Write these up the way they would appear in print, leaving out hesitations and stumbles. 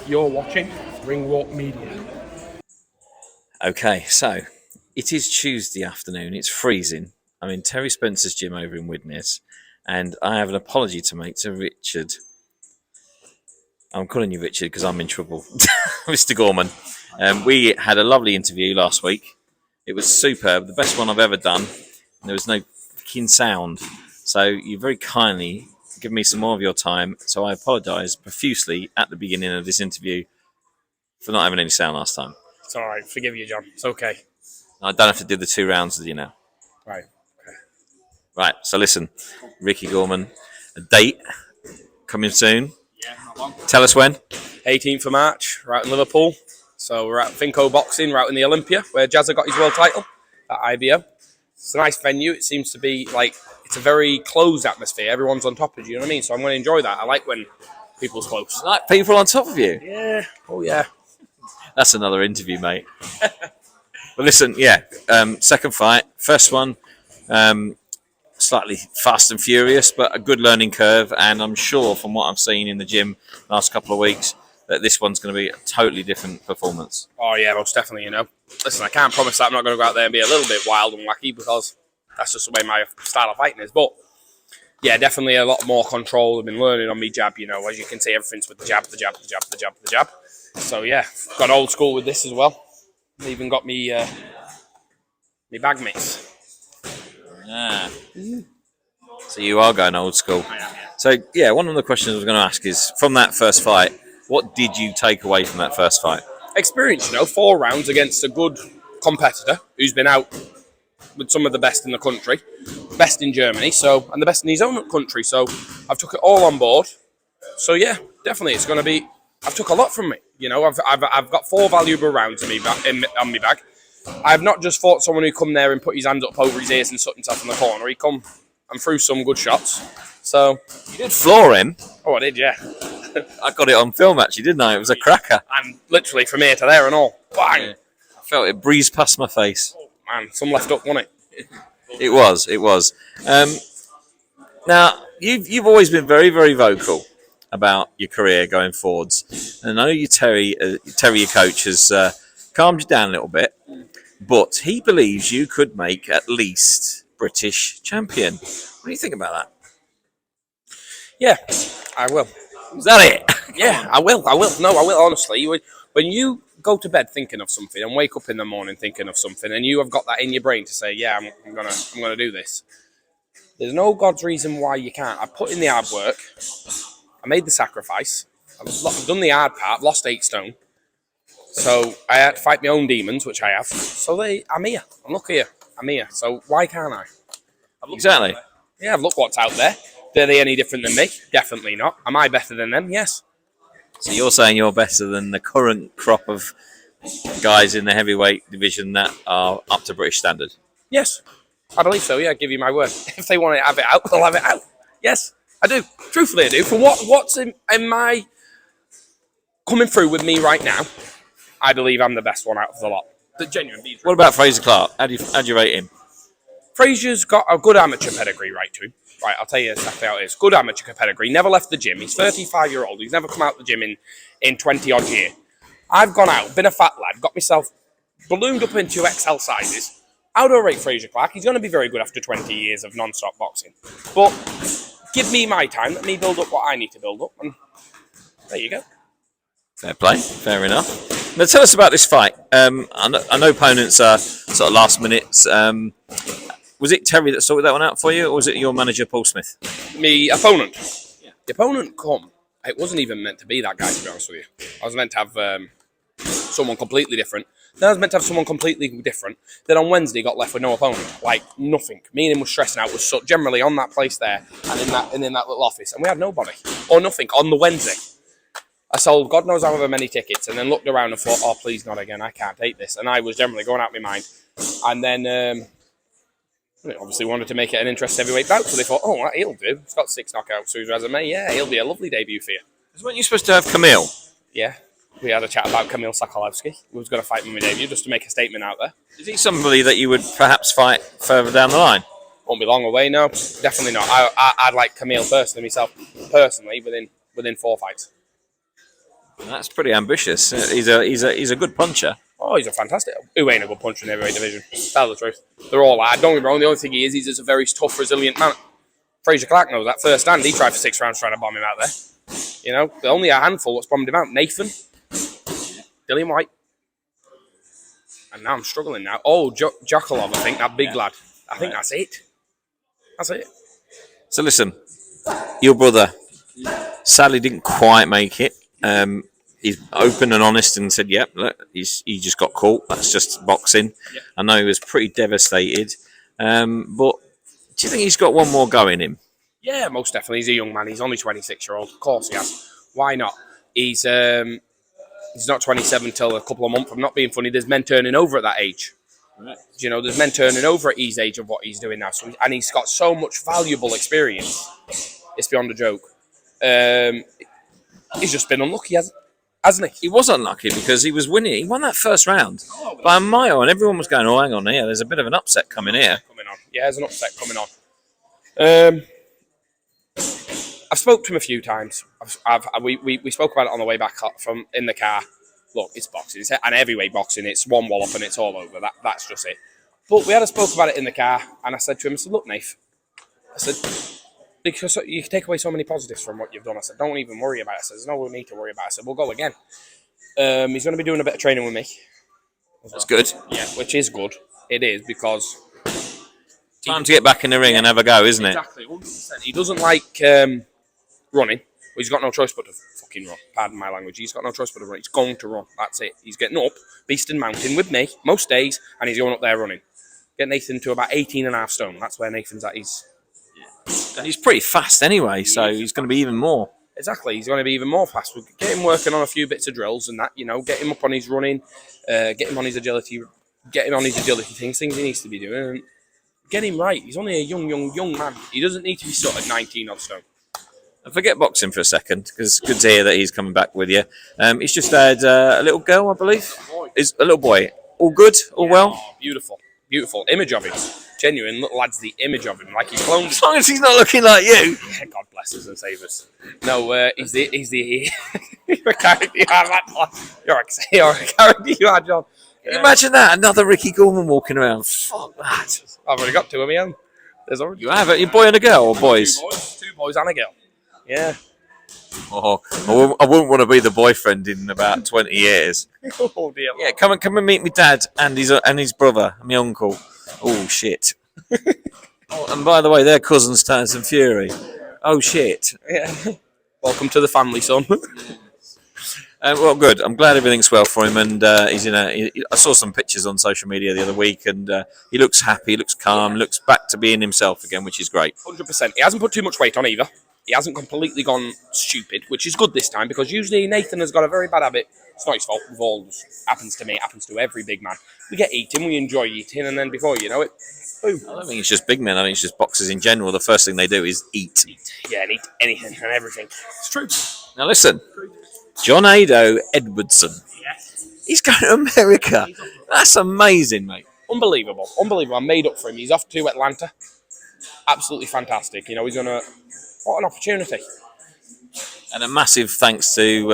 You're watching Ringwalk Media. Okay, so it is Tuesday afternoon. It's freezing. I'm in Terry Spencer's gym over in Widnes, and I have an apology to make to Richard. I'm calling you Richard because I'm in trouble. Mr. Gorman. We had a lovely interview last week. It was superb, the best one I've ever done. There was no fucking sound. So you very kindly give me some more of your time. So I apologise profusely at the beginning of this interview for not having any sound last time. It's all right. Forgive you, John. It's okay. I don't have to do the 2 rounds with you now. Right. Okay. Right, so listen, Ricky Gorman, a date coming soon. Yeah, not long. Tell us when. 18th of March, right in Liverpool. So we're at Finco Boxing, right in the Olympia, where Jazza got his world title at IBO. It's a nice venue. It seems to be like, it's a very closed atmosphere. Everyone's on top of you, you know what I mean? So I'm going to enjoy that. I like when people's close. Like people on top of you. Yeah. Oh, yeah. That's another interview, mate. But listen, yeah, second fight, first one, slightly fast and furious, but a good learning curve. And I'm sure from what I've seen in the gym the last couple of weeks that this one's going to be a totally different performance. Oh, yeah, most definitely, you know. Listen, I can't promise that I'm not going to go out there and be a little bit wild and wacky because that's just the way my style of fighting is. But, yeah, definitely a lot more control. I've been learning on me jab, you know. As you can see, everything's with the jab, the jab, the jab, the jab, the jab. So, yeah, got old school with this as well. Even got me bag mates. Yeah. So you are going old school. I am, yeah. So, yeah, one of the questions I was going to ask is, from that first fight, what did you take away from that first fight? Experience, you know, 4 rounds against a good competitor who's been out with some of the best in the country, best in Germany, and the best in his own country. So I've took it all on board. So yeah, definitely, it's going to be. I've took a lot from it. You know, I've got 4 valuable rounds on my bag. I've not just fought someone who come there and put his hands up over his ears and stuck himself in the corner. He come and threw some good shots. So You did floor him. oh, I did, yeah. I got it on film, actually, didn't I? It was a cracker. And literally from here to there and all, bang. Yeah. I felt it breeze past my face. Man, some left up, wasn't it? It was. Now, you've always been very, very vocal about your career going forwards. And I know Terry, your coach, has calmed you down a little bit, but he believes you could make at least British champion. What do you think about that? Yeah, I will. Is that it? Yeah, I will. No, I will, honestly. When you go to bed thinking of something and wake up in the morning thinking of something and you have got that in your brain to say, yeah, I'm gonna do this. There's no God's reason why you can't. I put in the hard work. I made the sacrifice. I've done the hard part. I've lost 8 stone. So I had to fight my own demons, which I have. So I'm here. I'm lucky here. I'm here. So why can't I? Exactly. Yeah, I've looked what's out there. Are they any different than me? Definitely not. Am I better than them? Yes. So you're saying you're better than the current crop of guys in the heavyweight division that are up to British standard? Yes. I believe so, yeah, I give you my word. If they want to have it out, they'll have it out. Yes, I do. Truthfully, I do. For what's in my coming through with me right now, I believe I'm the best one out of the lot. The genuine. What about Fraser Clark? How do you rate him? Fraser's got a good amateur pedigree, right, to him. Right, I'll tell you exactly how it is. Good amateur pedigree. Never left the gym. He's 35-year-old. He's never come out the gym in 20-odd years. I've gone out, been a fat lad, got myself ballooned up into XL sizes. How do I rate Fraser Clark? He's going to be very good after 20 years of non-stop boxing. But give me my time. Let me build up what I need to build up. And there you go. Fair play. Fair enough. Now tell us about this fight. I know opponents are sort of last minutes. Was it Terry that sorted that one out for you, or was it your manager, Paul Smith? Me opponent. Yeah. The opponent come. It wasn't even meant to be that guy, to be honest with you. I was meant to have someone completely different. Then I was meant to have someone completely different. Then on Wednesday, got left with no opponent. Like, nothing. Me and him was stressing out. Was so generally on that place there and in that little office. And we had nobody. Or nothing on the Wednesday. I sold God knows however many tickets and then looked around and thought, oh, please, not again. I can't take this. And I was generally going out of my mind. And then obviously wanted to make it an interesting heavyweight bout. So they thought, oh, he'll do. He's got 6 knockouts through his resume. Yeah, he'll be a lovely debut for you. Weren't you supposed to have Camille? Yeah. We had a chat about Kamil Sokolowski, who was going to fight me in my debut, just to make a statement out there. Is he somebody that you would perhaps fight further down the line? Won't be long away, no. Definitely not. I'd like Kamil personally, myself, within 4 fights. That's pretty ambitious. He's a good puncher. Oh, he's a fantastic. Who ain't a good puncher in the heavyweight division? Tell the truth. They're all like, don't get me wrong. The only thing he is, he's just a very tough, resilient man. Fraser Clark knows that firsthand. He tried for 6 rounds trying to bomb him out there. You know, only a handful that's bombed him out. Nathan, Dillian White, and now I'm struggling now. Oh, Jokolov, I think that big lad. I think that's it. That's it. So listen, your brother sadly didn't quite make it. He's open and honest and said, "Yep, look, he just got caught. That's just boxing." Yep. I know he was pretty devastated, but do you think he's got one more go in him? Yeah, most definitely. He's a young man. He's only 26-year-old. Of course he has. Why not? He's not 27 till a couple of months. I'm not being funny. There's men turning over at that age. Right. You know, there's men turning over at his age of what he's doing now. So, and he's got so much valuable experience. It's beyond a joke. He's just been unlucky, hasn't he? He was unlucky because he was winning. He won that first round by a mile, and everyone was going, "Oh, hang on here. There's a bit of an upset coming here." Yeah, there's an upset coming on. I've spoke to him a few times. We spoke about it on the way back from in the car. Look, it's boxing. It's an heavyweight boxing. It's one wallop and it's all over. That's just it. But we had a spoke about it in the car, and I said to him, I said, look, Nath, I said, because you take away so many positives from what you've done. I said, don't even worry about it. I said, there's no need to worry about it. I said, we'll go again. He's going to be doing a bit of training with me. That's good. Yeah, which is good. It is, because... Time to get back in the ring and have a go, isn't it? Exactly, 100%. He doesn't like running. Well, he's got no choice but to fucking run. Pardon my language. He's got no choice but to run. He's going to run. That's it. He's getting up, Beast and Mountain with me most days, and he's going up there running. Get Nathan to about 18.5 stone. That's where Nathan's at. He's pretty fast anyway, so he's going to be even more. Exactly. He's going to be even more fast. We'll get him working on a few bits of drills and that, you know, get him up on his running, get him on his agility things he needs to be doing. And get him right. He's only a young man. He doesn't need to be stuck at 19 odd stone. And forget boxing for a second, because it's good to hear that he's coming back with you. He's just had a little girl, I believe. Is a little boy. All good? All well? Oh, beautiful image of him. Genuine little lad's the image of him, like he's cloned. As long as he's not looking like you. God bless us and save us. No, he's the you're a character you are, you're a character you are, John. Can you imagine that? Another Ricky Gorman walking around. Fuck that. I've already got 2 of my own. There's already. You have it? You boy and a girl, or boys? 2 boys and a girl. Yeah. Oh, I wouldn't want to be the boyfriend in about 20 years. Oh dear. Yeah, come and meet me dad and his brother, my uncle. Oh shit. Oh, and by the way, they're cousins, Tyson Fury. Oh shit. Yeah. Welcome to the family, son. Well, good. I'm glad everything's well for him, and he's in a. I saw some pictures on social media the other week, and he looks happy, looks calm, looks back to being himself again, which is great. 100%. He hasn't put too much weight on either. He hasn't completely gone stupid, which is good this time, because usually Nathan has got a very bad habit. It's not his fault. We've all happens to me. It happens to every big man. We get eating, we enjoy eating, and then before you know it, boom. I don't think it's just big men. I think it's just boxers in general. The first thing they do is eat. Yeah, and eat anything and everything. It's true. Now listen, John Ado Edwardson. Yes. He's going to America. That's amazing, mate. Unbelievable. I made up for him. He's off to Atlanta. Absolutely fantastic. You know, he's going to... What an opportunity. And a massive thanks to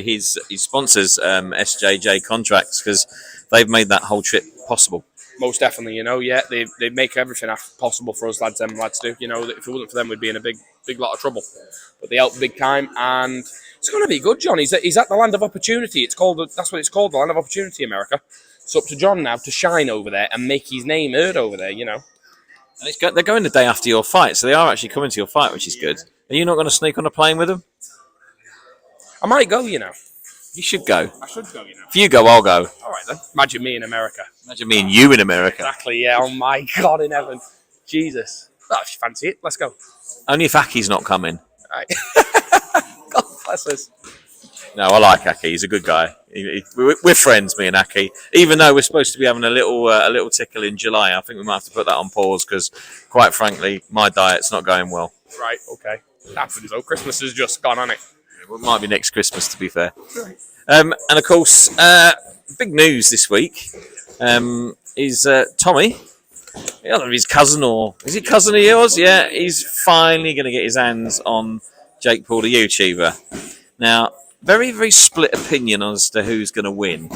his sponsors, SJJ Contracts, because they've made that whole trip possible. Most definitely, you know, yeah, they make everything possible for us lads. Them lads do, you know. If it wasn't for them, we'd be in a big lot of trouble. But they help big time, and it's going to be good, John. He's at the land of opportunity. That's what it's called, the land of opportunity, America. It's up to John now to shine over there and make his name heard over there, you know. And they're going the day after your fight, so they are actually coming to your fight, which is good. Are you not going to sneak on a plane with them? I might go, you know. You should go. I should go, you know. If you go, I'll go. All right, then. Imagine me in America. Imagine me and you in America. Exactly, yeah. Oh, my God in heaven. Jesus. Oh, if you fancy it, let's go. Only if Aki's not coming. All right. God bless us. No, I like Aki. He's a good guy. We're friends, me and Aki. Even though we're supposed to be having a little tickle in July, I think we might have to put that on pause because, quite frankly, my diet's not going well. Right, okay. Happens though. Christmas has just gone, hasn't it? It might be next Christmas, to be fair. Right. And of course, big news this week is Tommy. I don't know if his cousin or is he cousin of yours? Yeah, he's finally going to get his hands on Jake Paul, the YouTuber. Now, very, very split opinion as to who's going to win.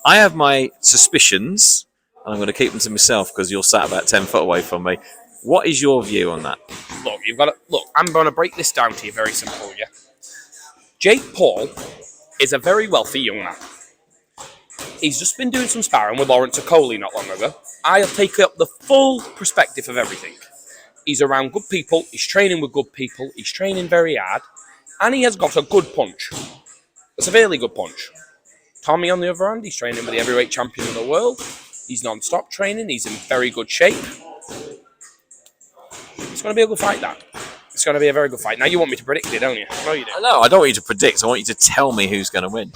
I have my suspicions, and I'm going to keep them to myself because you're sat about 10 foot away from me. What is your view on that? Look, you've got to look. I'm going to break this down to you very simple. Yeah, Jake Paul is a very wealthy young man. He's just been doing some sparring with Lawrence Okoli not long ago. I'll take up the full perspective of everything. He's around good people. He's training with good people. He's training very hard, and he has got a good punch. A severely good punch. Tommy, on the other hand, he's training with the heavyweight champion of the world. He's non-stop training. He's in very good shape. It's going to be a good fight, that. It's going to be a very good fight. Now, you want me to predict it, don't you? I know you do. No, I don't want you to predict. I want you to tell me who's going to win.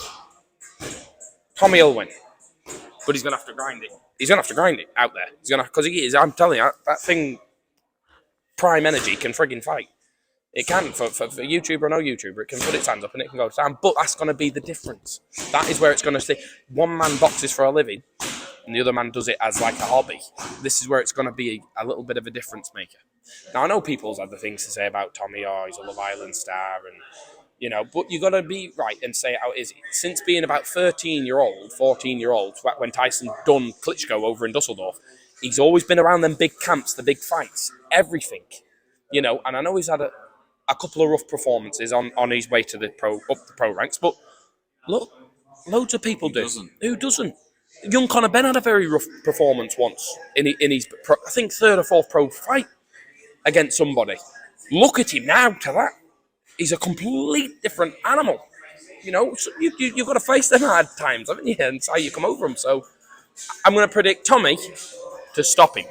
Tommy will win. But he's going to have to grind it. He's going to have to grind it out there. He's going to, because he is, I'm telling you, that thing, Prime Energy, can frigging fight. It can, for YouTuber or no YouTuber, it can put its hands up and it can go down. But that's going to be the difference. That is where it's going to stay. One man boxes for a living, and the other man does it as like a hobby. This is where it's going to be a little bit of a difference maker. Now, I know people's had the things to say about Tommy, he's a Love Island star, and, you know, but you got to be right and say how it is. Since being about 13-year-old, 14-year-old, when Tyson done Klitschko over in Dusseldorf, he's always been around them big camps, the big fights, everything, you know, and I know he's had a couple of rough performances on his way to up the pro ranks, but look, loads of people do. Who doesn't? Young Conor Benn had a very rough performance once in his, I think, third or fourth pro fight against somebody. Look at him now to that. He's a complete different animal. You know, so you've got to face them hard times, haven't you? And how you come over them. So I'm going to predict Tommy to stop him.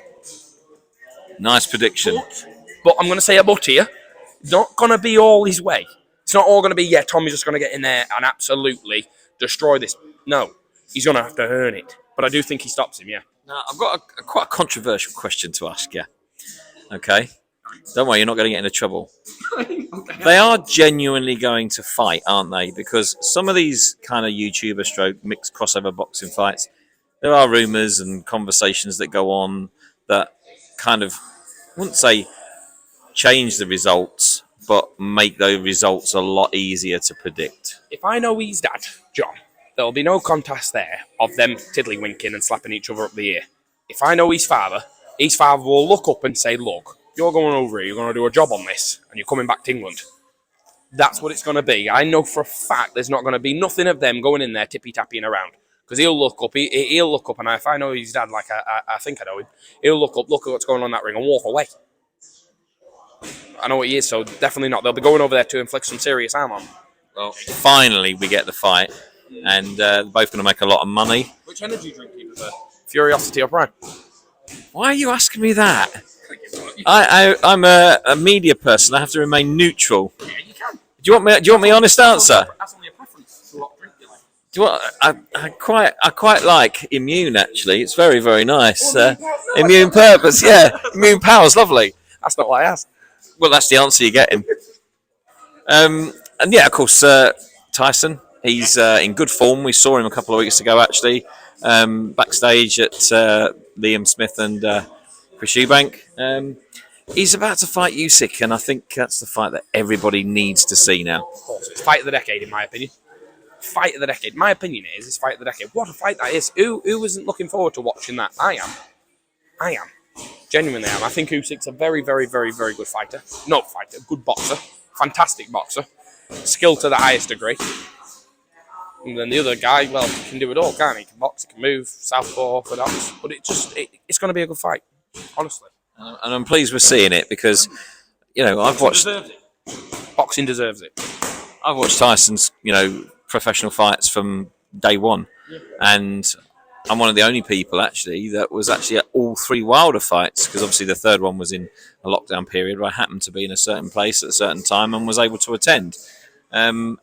Nice prediction. But I'm going to say a but here. Not going to be all his way. It's not all going to be, Tommy's just going to get in there and absolutely destroy this. No, he's going to have to earn it. But I do think he stops him, yeah. Now, I've got quite a controversial question to ask you. Okay? Don't worry, you're not going to get into trouble. Okay. They are genuinely going to fight, aren't they? Because some of these kind of YouTuber stroke mixed crossover boxing fights, there are rumours and conversations that go on that kind of, I wouldn't say change the results, but make those results a lot easier to predict. If I know his dad, John, there'll be no contest there of them tiddlywinking and slapping each other up the ear. If I know his father will look up and say, look, you're going over here, you're going to do a job on this, and you're coming back to England. That's what it's going to be. I know for a fact there's not going to be nothing of them going in there tippy-tapping around. Because he'll look up, he'll look up, and if I know his dad, like I think I know him, he'll look up, look at what's going on in that ring, and walk away. I know what he is, so definitely not. They'll be going over there to inflict some serious harm on. Well, finally we get the fight, and they're both going to make a lot of money. Which energy drink do you prefer? Furocity or Prime? Why are you asking me that? I'm a media person. I have to remain neutral. Yeah, you can. Do you want me honest answer? That's only a preference. What drink do you like? Do you want, I quite like Immune, actually. It's very, very nice. Immune Purpose, yeah. Immune Power's lovely. That's not what I asked. Well, that's the answer you're getting. And yeah, of course, Tyson, he's in good form. We saw him a couple of weeks ago, actually, backstage at Liam Smith and Chris Eubank. He's about to fight Usyk, and I think that's the fight that everybody needs to see now. Of course, it's fight of the decade, in my opinion. Fight of the decade. My opinion is it's fight of the decade. What a fight that is. Who isn't looking forward to watching that? I am. Genuinely am. I think Usyk's a very, very, very, very good fighter. No fighter, good boxer. Fantastic boxer. Skill to the highest degree. And then the other guy, well, he can do it all, can't he? He can box, he can move, southpaw, orthodox. But it's going to be a good fight, honestly. And I'm pleased we're seeing it because, you know, Boxing deserves it. I've watched Tyson's, professional fights from day one. Yeah. And I'm one of the only people, actually, that was actually at all three Wilder fights, because obviously the third one was in a lockdown period where I happened to be in a certain place at a certain time and was able to attend. And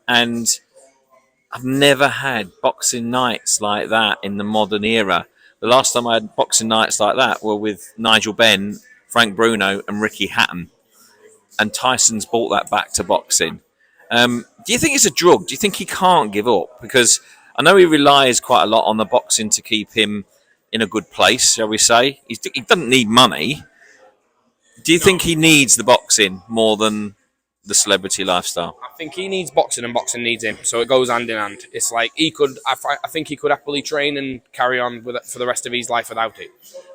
I've never had boxing nights like that in the modern era. The last time I had boxing nights like that were with Nigel Benn, Frank Bruno and Ricky Hatton. And Tyson's brought that back to boxing. Do you think it's a drug? Do you think he can't give up? Because I know he relies quite a lot on the boxing to keep him in a good place, shall we say. He doesn't need money. Do you think he needs the boxing more than the celebrity lifestyle? I think he needs boxing and boxing needs him, so it goes hand in hand. It's like he could. I think he could happily train and carry on with it for the rest of his life without it.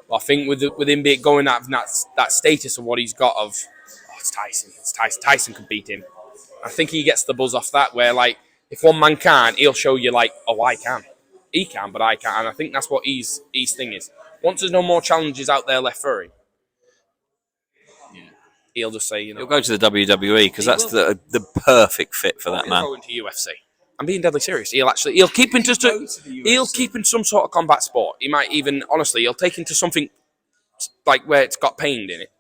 But I think with him going that status of what he's got of, it's Tyson. Tyson could beat him. I think he gets the buzz off that. Where like if one man can, he'll show you like, oh, I can. He can, but I can't. And I think that's what his thing is. Once there's no more challenges out there left for him, he'll just say, He'll go to the WWE because that's the perfect fit for that man. He'll go into UFC. I'm being deadly serious. He'll keep in some sort of combat sport. He might even, honestly, he'll take into something like where it's got pain in it.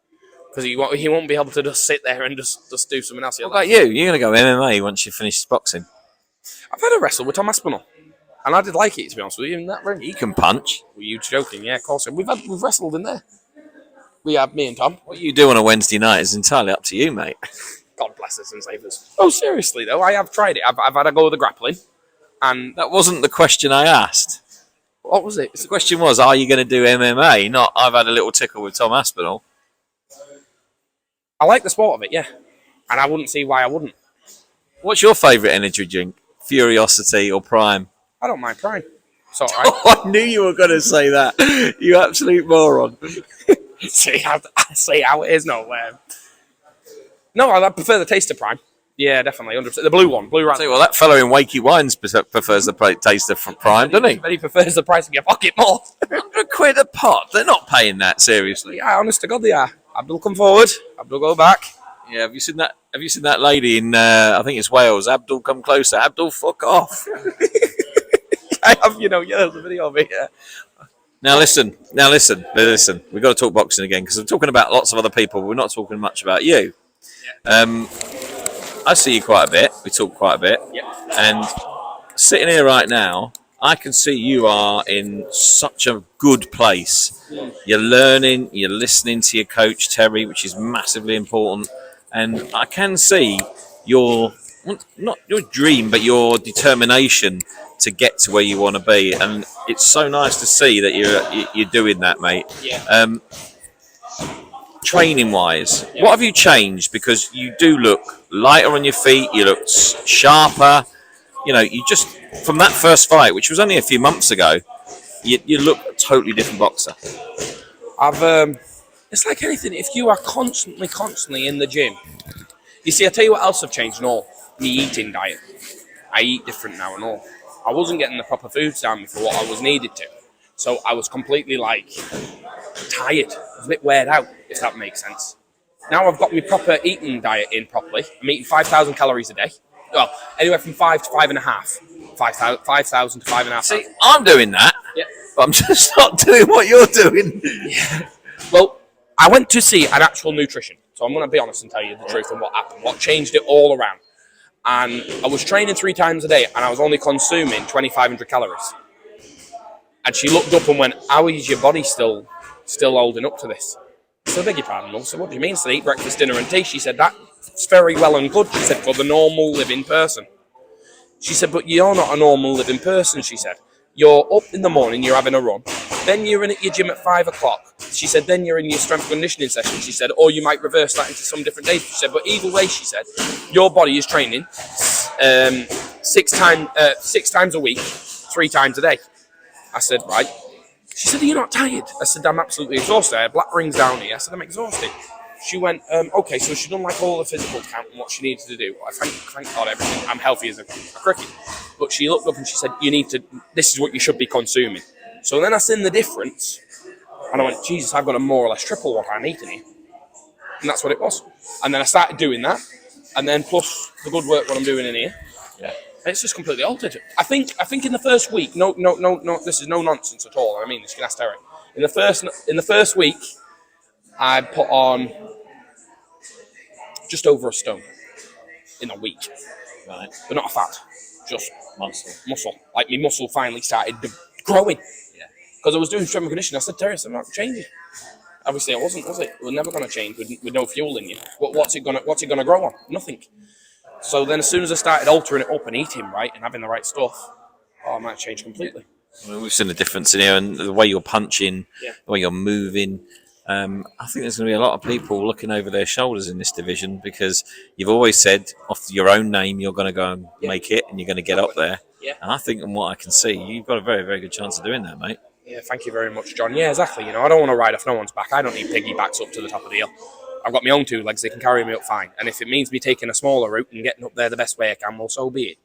Because he won't be able to just sit there and just do something else. What about you? You're going to go MMA once you finish boxing. I've had a wrestle with Tom Aspinall. And I did like it, to be honest with you, in that ring. He can punch. Were you joking? Yeah, of course. We've wrestled in there. We have, me and Tom. What you do on a Wednesday night is entirely up to you, mate. God bless us and save us. Oh, seriously, though, I have tried it. I've had a go with the grappling. And that wasn't the question I asked. What was it? The question was, are you going to do MMA? Not, I've had a little tickle with Tom Aspinall. I like the sport of it, yeah. And I wouldn't see why I wouldn't. What's your favourite energy drink? Furocity or Prime? I don't mind Prime. It's all right. Oh, I knew you were going to say that. You absolute moron. See how it is. No, I prefer the taste of Prime. Yeah, definitely, 100%. The blue one, blue. Well, that fellow in Wakey Wines prefers the taste of Prime, doesn't he? But he prefers the price of your pocket more. £100 a pot. They're not paying that seriously. Yeah, honest to God, they are. Abdul, come forward. Abdul, go back. Yeah, have you seen that? Have you seen that lady in? I think it's Wales. Abdul, come closer. Abdul, fuck off. I have, there's a video of it. Yeah. Now listen. We've got to talk boxing again because we're talking about lots of other people. But we're not talking much about you. Yeah. I see you quite a bit. We talk quite a bit. Yeah. And sitting here right now, I can see you are in such a good place. Yeah. You're learning. You're listening to your coach Terry, which is massively important. And I can see not your dream, but your determination to get to where you want to be. And it's so nice to see that you're doing that, mate. Yeah. Training wise, what have you changed? Because you do look lighter on your feet. You look sharper. You just from that first fight, which was only a few months ago, you look a totally different boxer. It's like anything. If you are constantly in the gym, you see. I tell you what else I've changed and all. Me eating diet. I eat different now and all. I wasn't getting the proper foods down me for what I was needed to. So I was completely tired. I was a bit weared out, if that makes sense. Now I've got my proper eating diet in properly. I'm eating 5,000 calories a day. Well, anywhere from 5 to 5.5. 5,000 to 5.5. See, I'm doing that. Yeah. But I'm just not doing what you're doing. Yeah. Well, I went to see an actual nutrition. So I'm going to be honest and tell you the truth and what happened. What changed it all around. And I was training 3 times a day and I was only consuming 2,500 calories. And she looked up and went, how is your body still holding up to this? I said, I beg your pardon, love. So what do you mean? I said, eat breakfast, dinner and tea. She said, that's very well and good. She said, for the normal living person. She said, but you're not a normal living person, she said. You're up in the morning, you're having a run. Then you're in at your gym at 5 o'clock. She said, then you're in your strength conditioning session. She said, or you might reverse that into some different days. She said, but either way, she said, your body is training 6 times a week, 3 times a day. I said, right. She said, are you not tired? I said, I'm absolutely exhausted. I had black rings down here. I said, I'm exhausted. She went, okay, so she done all the physical count and what she needed to do. I thank God everything. I'm healthy as a cricket. But she looked up and she said, this is what you should be consuming. So then I seen the difference and I went, Jesus, I've got to more or less triple what I'm eating here. And that's what it was. And then I started doing that. And then plus the good work what I'm doing in here. Yeah. It's just completely altered. I think in the first week, no, this is no nonsense at all. I mean, this you can ask Terry. In the first week, I put on just over a stone in a week. Right. But not a fat, just muscle. Like my muscle finally started growing. Yeah. Because I was doing strength and conditioning. I said, Terry, I'm not changing. Obviously, I wasn't, was it? We're never going to change with no fuel in you. What's it gonna grow on? Nothing. So then as soon as I started altering it up and eating right and having the right stuff, I might change completely. I mean, we've seen the difference in here and the way you're punching, the way you're moving. I think there's going to be a lot of people looking over their shoulders in this division because you've always said off your own name you're going to go and make it and you're going to get up there. Yeah. And I think from what I can see, you've got a very, very good chance of doing that, mate. Yeah, thank you very much, John. Yeah, exactly. I don't want to ride off no one's back. I don't need piggybacks up to the top of the hill. I've got my own 2 legs. They can carry me up fine. And if it means me taking a smaller route and getting up there the best way I can, well, so be it.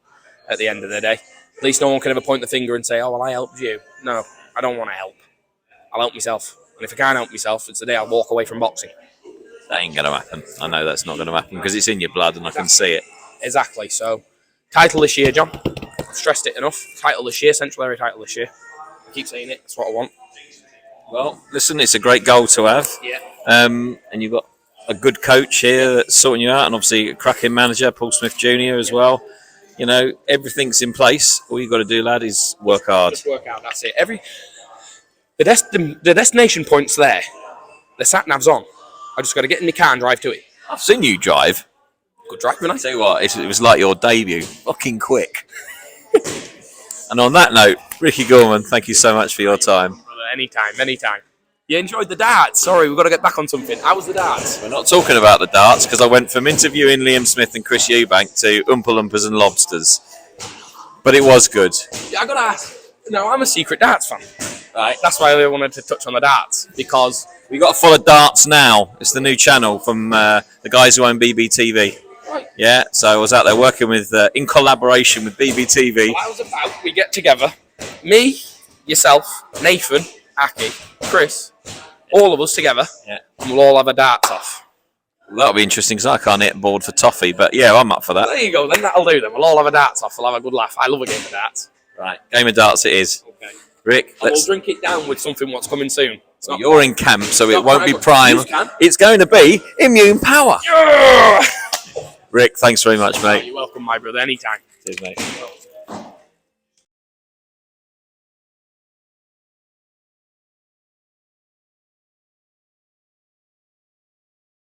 At the end of the day, at least no one can ever point the finger and say, "Oh, well, I helped you." No, I don't want to help. I'll help myself. And if I can't help myself, it's the day I'll walk away from boxing. That ain't going to happen. I know that's not going to happen because it's in your blood and I can see it. Exactly. So, title this year, John. I've stressed it enough. Title this year, Central Area title this year. I keep saying it. That's what I want. Well, listen, it's a great goal to have. Yeah. And you've got a good coach here that's sorting you out, and obviously a cracking manager, Paul Smith Jr. as well. Everything's in place. All you've got to do, lad, is work hard. Just work out. That's it. The destination point's there. The sat nav's on. I just got to get in the car and drive to it. I've seen you drive. Good drive, haven't I? Tell you what, it was like your debut. Fucking quick. And on that note, Ricky Gorman, thank you so much for your time. Anytime. You enjoyed the darts? Sorry, we've got to get back on something. How was the darts? We're not talking about the darts because I went from interviewing Liam Smith and Chris Eubank to Oompa Loompas and Lobsters. But it was good. Yeah, I got to ask. No, I'm a secret darts fan. Right. That's why I wanted to touch on the darts. Because we got to follow Darts Now. It's the new channel from the guys who own BBTV. Right. Yeah, so I was out there working with, in collaboration with BBTV. What I was about, we get together, me, yourself, Nathan, Aki, Chris, all of us together, and we'll all have a darts off. Well, that'll be interesting because I can't hit a board for toffee, but yeah, I'm up for that. There you go, then that'll do then. We'll all have a darts off, we'll have a good laugh. I love a game of darts. Right, game of darts it is. Okay. Rick, we'll drink it down with something what's coming soon. You're in camp, so it won't be prime. It's going to be Immune Power. Yeah! Rick, thanks very much, mate. You're welcome, my brother, anytime. Cheers, mate.